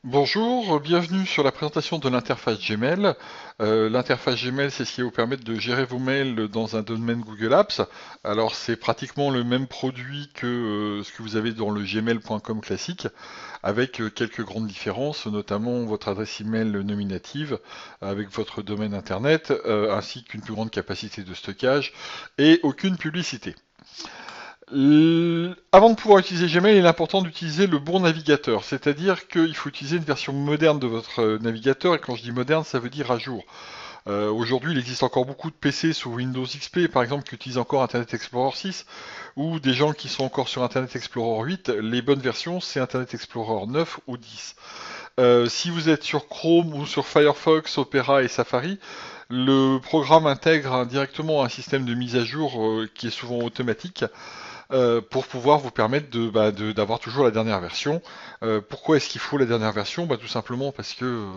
Bonjour, bienvenue sur la présentation de l'interface Gmail. L'interface Gmail, c'est ce qui va vous permettre de gérer vos mails dans un domaine Google Apps. Alors, c'est pratiquement le même produit que ce que vous avez dans le gmail.com classique, avec quelques grandes différences, notamment votre adresse email nominative avec votre domaine internet, ainsi qu'une plus grande capacité de stockage et aucune publicité. Avant de pouvoir utiliser Gmail, il est important d'utiliser le bon navigateur, c'est-à-dire qu'il faut utiliser une version moderne de votre navigateur, et quand je dis moderne, ça veut dire à jour. Aujourd'hui, il existe encore beaucoup de PC sous Windows XP, par exemple, qui utilisent encore Internet Explorer 6, ou des gens qui sont encore sur Internet Explorer 8. Les bonnes versions, c'est Internet Explorer 9 ou 10. Si vous êtes sur Chrome ou sur Firefox, Opera et Safari, le programme intègre directement un système de mise à jour qui est souvent automatique pour pouvoir vous permettre d'avoir toujours la dernière version. Pourquoi est-ce qu'il faut la dernière version? Tout simplement parce que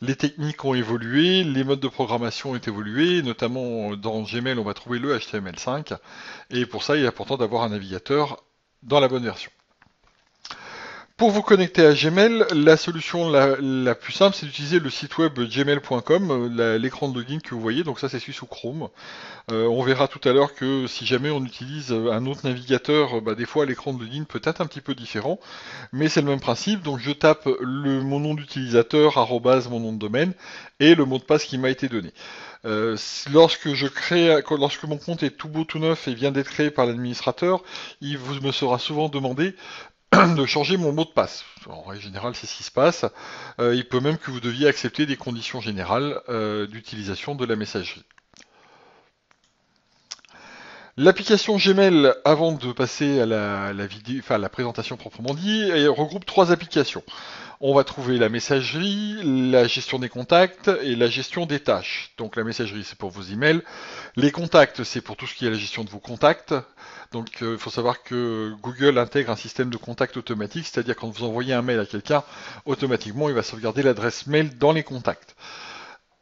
les techniques ont évolué, les modes de programmation ont évolué, notamment dans Gmail on va trouver le HTML5, et pour ça il est important d'avoir un navigateur dans la bonne version. Pour vous connecter à Gmail, la solution la plus simple, c'est d'utiliser le site web gmail.com, l'écran de login que vous voyez, donc ça c'est celui sous Chrome. On verra tout à l'heure que si jamais on utilise un autre navigateur, des fois l'écran de login peut être un petit peu différent, mais c'est le même principe. Donc je tape mon nom d'utilisateur, arrobase mon nom de domaine, et le mot de passe qui m'a été donné. Lorsque mon compte est tout beau, tout neuf et vient d'être créé par l'administrateur, me sera souvent demandé de changer mon mot de passe. En règle générale, c'est ce qui se passe. Il peut même que vous deviez accepter des conditions générales d'utilisation de la messagerie. L'application Gmail, avant de passer à la vidéo, enfin, à la présentation proprement dit, elle regroupe trois applications. On va trouver la messagerie, la gestion des contacts et la gestion des tâches. Donc la messagerie, c'est pour vos emails. Les contacts, c'est pour tout ce qui est la gestion de vos contacts. Donc il faut savoir que Google intègre un système de contact automatique, c'est-à-dire quand vous envoyez un mail à quelqu'un, automatiquement il va sauvegarder l'adresse mail dans les contacts.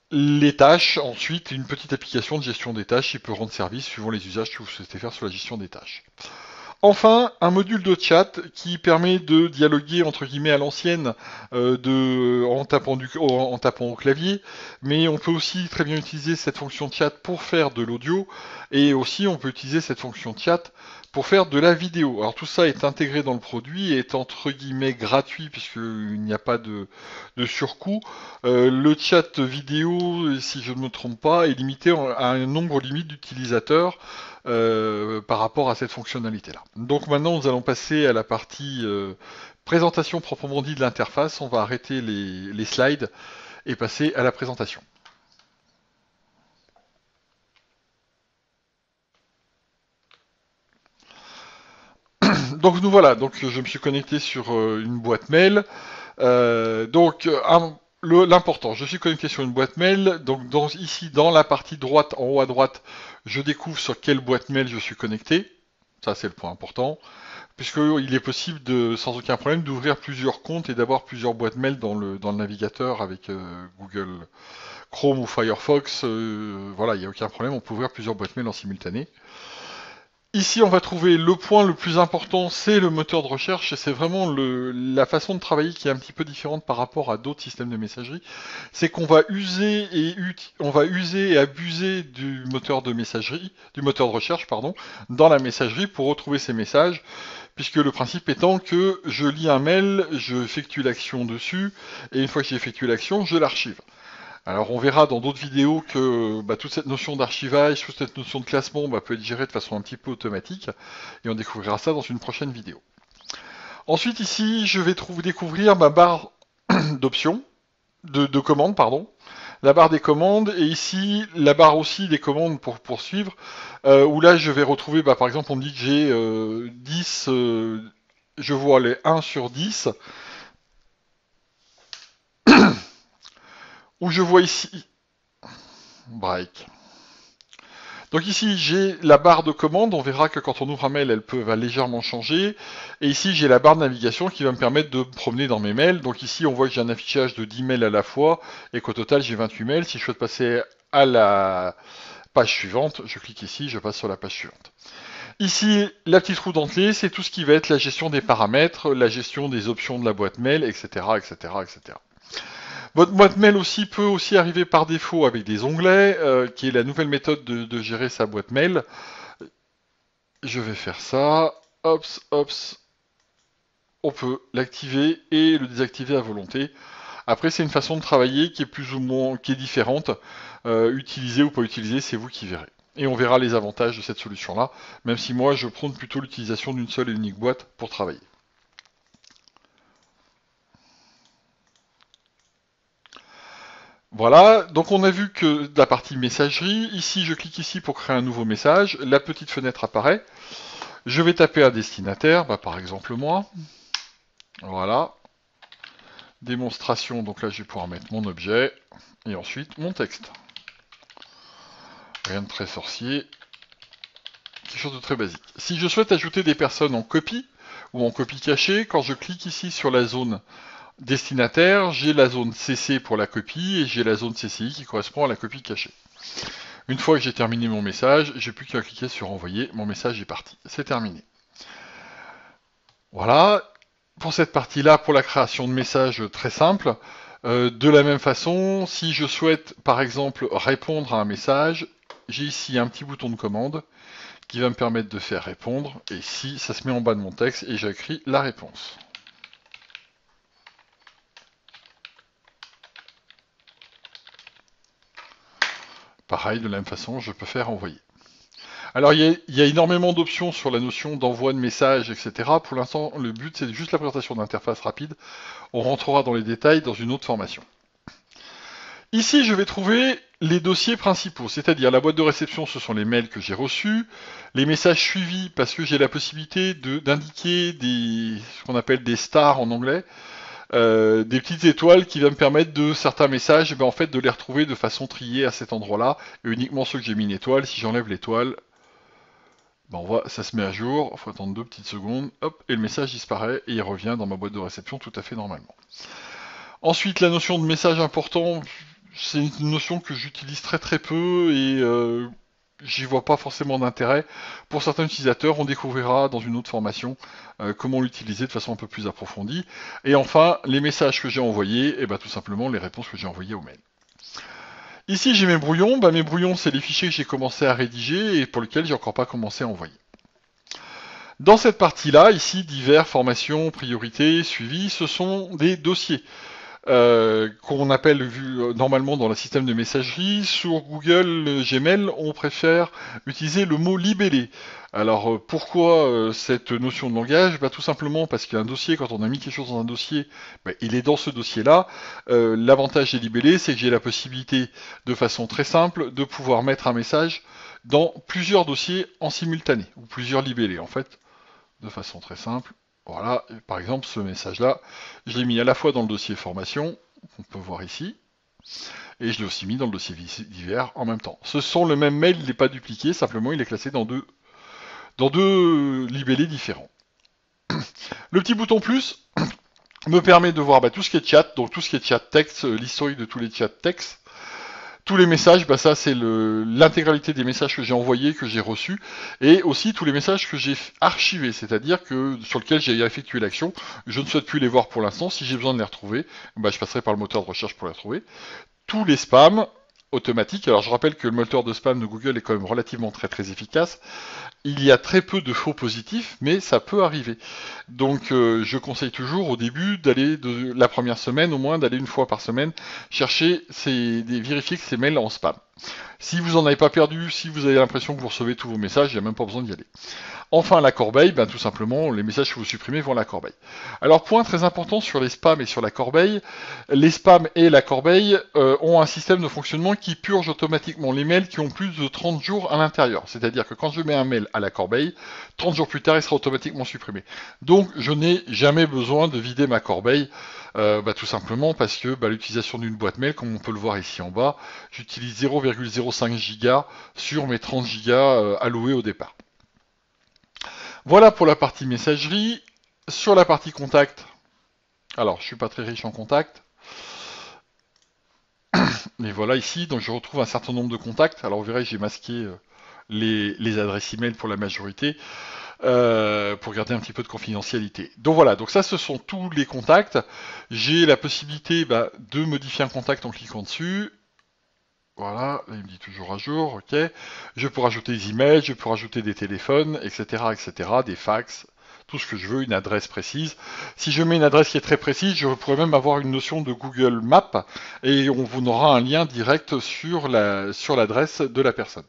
Les tâches, ensuite, une petite application de gestion des tâches qui peut rendre service suivant les usages que vous souhaitez faire sur la gestion des tâches. Enfin, un module de chat qui permet de dialoguer entre guillemets à l'ancienne en tapant au clavier, mais on peut aussi très bien utiliser cette fonction de chat pour faire de l'audio, et aussi on peut utiliser cette fonction de chat pour faire de la vidéo. Alors tout ça est intégré dans le produit et est entre guillemets gratuit puisqu'il n'y a pas de surcoût. Le chat vidéo, si je ne me trompe pas, est limité à un nombre limite d'utilisateurs par rapport à cette fonctionnalité-là. Donc maintenant, nous allons passer à la partie présentation proprement dit de l'interface. On va arrêter les slides et passer à la présentation. Donc nous voilà, donc je me suis connecté sur une boîte mail. L'important, je suis connecté sur une boîte mail. Donc ici, dans la partie droite, en haut à droite, je découvre sur quelle boîte mail je suis connecté. Ça, c'est le point important. Puisqu'il est possible, sans aucun problème, d'ouvrir plusieurs comptes et d'avoir plusieurs boîtes mail dans le navigateur avec Google Chrome ou Firefox. Voilà, il n'y a aucun problème, on peut ouvrir plusieurs boîtes mail en simultané. Ici, on va trouver le point le plus important, c'est le moteur de recherche, et c'est vraiment la façon de travailler qui est un petit peu différente par rapport à d'autres systèmes de messagerie. C'est qu'on va on va user et abuser du moteur de messagerie, du moteur de recherche, pardon, dans la messagerie pour retrouver ces messages, puisque le principe étant que je lis un mail, je effectue l'action dessus, et une fois que j'ai effectué l'action, je l'archive. Alors on verra dans d'autres vidéos que toute cette notion d'archivage, toute cette notion de classement peut être gérée de façon un petit peu automatique, et on découvrira ça dans une prochaine vidéo. Ensuite ici, je vais découvrir ma barre d'options, de commandes, pardon, la barre des commandes, et ici la barre aussi des commandes pour poursuivre, où là je vais retrouver, par exemple on me dit que j'ai 10, je vois les 1 sur 10, où je vois ici, break. Donc ici j'ai la barre de commande, on verra que quand on ouvre un mail va légèrement changer, et ici j'ai la barre de navigation qui va me permettre de me promener dans mes mails. Donc ici on voit que j'ai un affichage de 10 mails à la fois, et qu'au total j'ai 28 mails. Si je souhaite passer à la page suivante, je clique ici, je passe sur la page suivante. Ici, la petite roue dentelée, c'est tout ce qui va être la gestion des paramètres, la gestion des options de la boîte mail, etc., etc., etc. Votre boîte mail aussi peut aussi arriver par défaut avec des onglets, qui est la nouvelle méthode de gérer sa boîte mail. Je vais faire ça. Hops, hops. On peut l'activer et le désactiver à volonté. Après, c'est une façon de travailler qui est plus ou moins, qui est différente. Utiliser ou pas utiliser, c'est vous qui verrez. Et on verra les avantages de cette solution-là, même si moi, je prône plutôt l'utilisation d'une seule et unique boîte pour travailler. Voilà, donc on a vu que la partie messagerie, ici je clique ici pour créer un nouveau message, la petite fenêtre apparaît, je vais taper un destinataire, par exemple moi, voilà, démonstration, donc là je vais pouvoir mettre mon objet, et ensuite mon texte. Rien de très sorcier, quelque chose de très basique. Si je souhaite ajouter des personnes en copie, ou en copie cachée, quand je clique ici sur la zone destinataire, j'ai la zone CC pour la copie, et j'ai la zone CCI qui correspond à la copie cachée. Une fois que j'ai terminé mon message, j'ai plus qu'à cliquer sur envoyer, mon message est parti. C'est terminé. Voilà, pour cette partie-là, pour la création de messages très simple. De la même façon, si je souhaite par exemple répondre à un message, j'ai ici un petit bouton de commande qui va me permettre de faire répondre, et ici ça se met en bas de mon texte et j'écris la réponse. Pareil, de la même façon, je peux faire envoyer. Alors, il y a énormément d'options sur la notion d'envoi de messages, etc. Pour l'instant, le but, c'est juste la présentation d'interface rapide. On rentrera dans les détails dans une autre formation. Ici, je vais trouver les dossiers principaux, c'est-à-dire la boîte de réception, ce sont les mails que j'ai reçus, les messages suivis, parce que j'ai la possibilité d'indiquer ce qu'on appelle des stars en anglais, des petites étoiles qui vont me permettre de certains messages, en fait, de les retrouver de façon triée à cet endroit-là, et uniquement ceux que j'ai mis une étoile. Si j'enlève l'étoile, on voit, ça se met à jour, il faut attendre 2 petites secondes, hop, et le message disparaît, et il revient dans ma boîte de réception tout à fait normalement. Ensuite, la notion de message important, c'est une notion que j'utilise très très peu, et j'y vois pas forcément d'intérêt. Pour certains utilisateurs, on découvrira dans une autre formation comment l'utiliser de façon un peu plus approfondie. Et enfin, les messages que j'ai envoyés, et tout simplement les réponses que j'ai envoyées au mail. Ici, j'ai mes brouillons. Mes brouillons, c'est les fichiers que j'ai commencé à rédiger et pour lesquels j'ai encore pas commencé à envoyer. Dans cette partie-là, ici, divers, formations, priorités, suivi, ce sont des dossiers. Qu'on appelle normalement dans le système de messagerie. Sur Google Gmail, on préfère utiliser le mot libellé. Alors pourquoi cette notion de langage? Tout simplement parce qu'un dossier, quand on a mis quelque chose dans un dossier, il est dans ce dossier-là. L'avantage des libellés, c'est que j'ai la possibilité, de façon très simple, de pouvoir mettre un message dans plusieurs dossiers en simultané, ou plusieurs libellés en fait, de façon très simple. Voilà, par exemple, ce message-là, je l'ai mis à la fois dans le dossier formation, qu'on peut voir ici, et je l'ai aussi mis dans le dossier divers en même temps. Ce sont le même mail, il n'est pas dupliqué, simplement il est classé dans deux libellés différents. Le petit bouton plus me permet de voir tout ce qui est chat, donc tout ce qui est chat texte, l'historique de tous les chats texte. Tous les messages, ça c'est l'intégralité des messages que j'ai envoyés, que j'ai reçus, et aussi tous les messages que j'ai archivés, c'est-à-dire que sur lesquels j'ai effectué l'action. Je ne souhaite plus les voir pour l'instant. Si j'ai besoin de les retrouver, je passerai par le moteur de recherche pour les retrouver. Tous les spams automatiques. Alors je rappelle que le moteur de spam de Google est quand même relativement très très efficace. Il y a très peu de faux positifs, mais ça peut arriver. Donc je conseille toujours au début d'aller, la première semaine au moins, d'aller une fois par semaine, chercher, vérifier que ces mails en spam. Si vous n'en avez pas perdu, si vous avez l'impression que vous recevez tous vos messages, il n'y a même pas besoin d'y aller. Enfin, la corbeille, tout simplement, les messages que vous supprimez vont à la corbeille. Alors, point très important sur les spams et sur la corbeille, les spams et la corbeille ont un système de fonctionnement qui purge automatiquement les mails qui ont plus de 30 jours à l'intérieur. C'est-à-dire que quand je mets un mail à la corbeille, 30 jours plus tard, il sera automatiquement supprimé. Donc, je n'ai jamais besoin de vider ma corbeille, tout simplement parce que l'utilisation d'une boîte mail, comme on peut le voir ici en bas, j'utilise 0,05 giga sur mes 30 gigas alloués au départ. Voilà pour la partie messagerie. Sur la partie contact, alors je suis pas très riche en contact, mais voilà ici, donc je retrouve un certain nombre de contacts. Alors vous verrez, j'ai masqué les adresses email pour la majorité, pour garder un petit peu de confidentialité. Donc voilà, donc ça ce sont tous les contacts. J'ai la possibilité de modifier un contact en cliquant dessus. Voilà, là, il me dit toujours à jour, ok. Je peux rajouter des emails, je peux rajouter des téléphones, etc., etc., des fax, tout ce que je veux, une adresse précise. Si je mets une adresse qui est très précise, je pourrais même avoir une notion de Google Maps et on vous aura un lien direct sur l'adresse de la personne.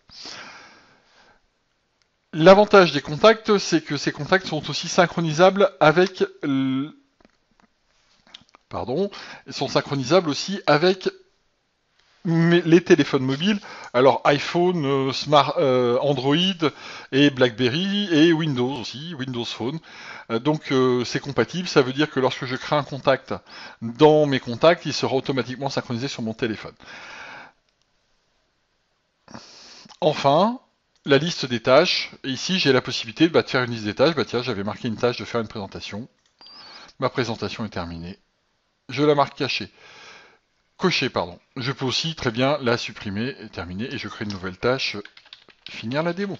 L'avantage des contacts, c'est que ces contacts sont aussi synchronisables avec sont synchronisables aussi avec les téléphones mobiles, alors iPhone, Android et BlackBerry et Windows aussi, Windows Phone. Donc c'est compatible, ça veut dire que lorsque je crée un contact dans mes contacts, il sera automatiquement synchronisé sur mon téléphone. Enfin, la liste des tâches. Et ici, j'ai la possibilité de faire une liste des tâches. Tiens, j'avais marqué une tâche de faire une présentation. Ma présentation est terminée. Je la marque cachée. Cocher, pardon. Je peux aussi très bien la supprimer et terminer. Et je crée une nouvelle tâche. Finir la démo.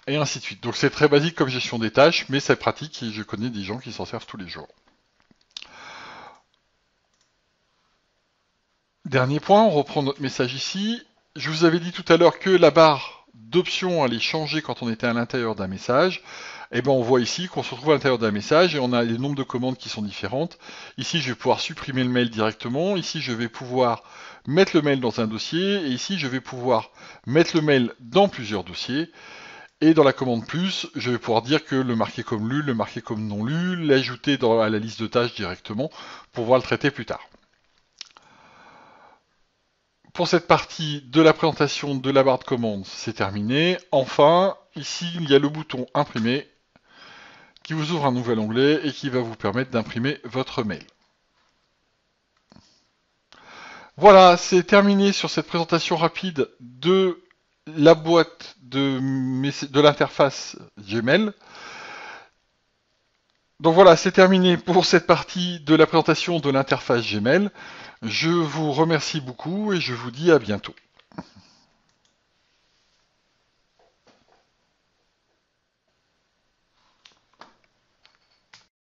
Et ainsi de suite. Donc c'est très basique comme gestion des tâches, mais c'est pratique et je connais des gens qui s'en servent tous les jours. Dernier point, on reprend notre message ici. Je vous avais dit tout à l'heure que la barre d'options allait changer quand on était à l'intérieur d'un message. Et on voit ici qu'on se retrouve à l'intérieur d'un message et on a les nombres de commandes qui sont différentes. Ici, je vais pouvoir supprimer le mail directement. Ici, je vais pouvoir mettre le mail dans un dossier. Et ici, je vais pouvoir mettre le mail dans plusieurs dossiers. Et dans la commande plus, je vais pouvoir dire que le marquer comme lu, le marquer comme non lu, l'ajouter à la liste de tâches directement pour pouvoir le traiter plus tard. Pour cette partie de la présentation de la barre de commande, c'est terminé. Enfin, ici, il y a le bouton imprimer qui vous ouvre un nouvel onglet et qui va vous permettre d'imprimer votre mail. Voilà, c'est terminé sur cette présentation rapide de la boîte de l'interface Gmail. Donc voilà, c'est terminé pour cette partie de la présentation de l'interface Gmail. Je vous remercie beaucoup et je vous dis à bientôt.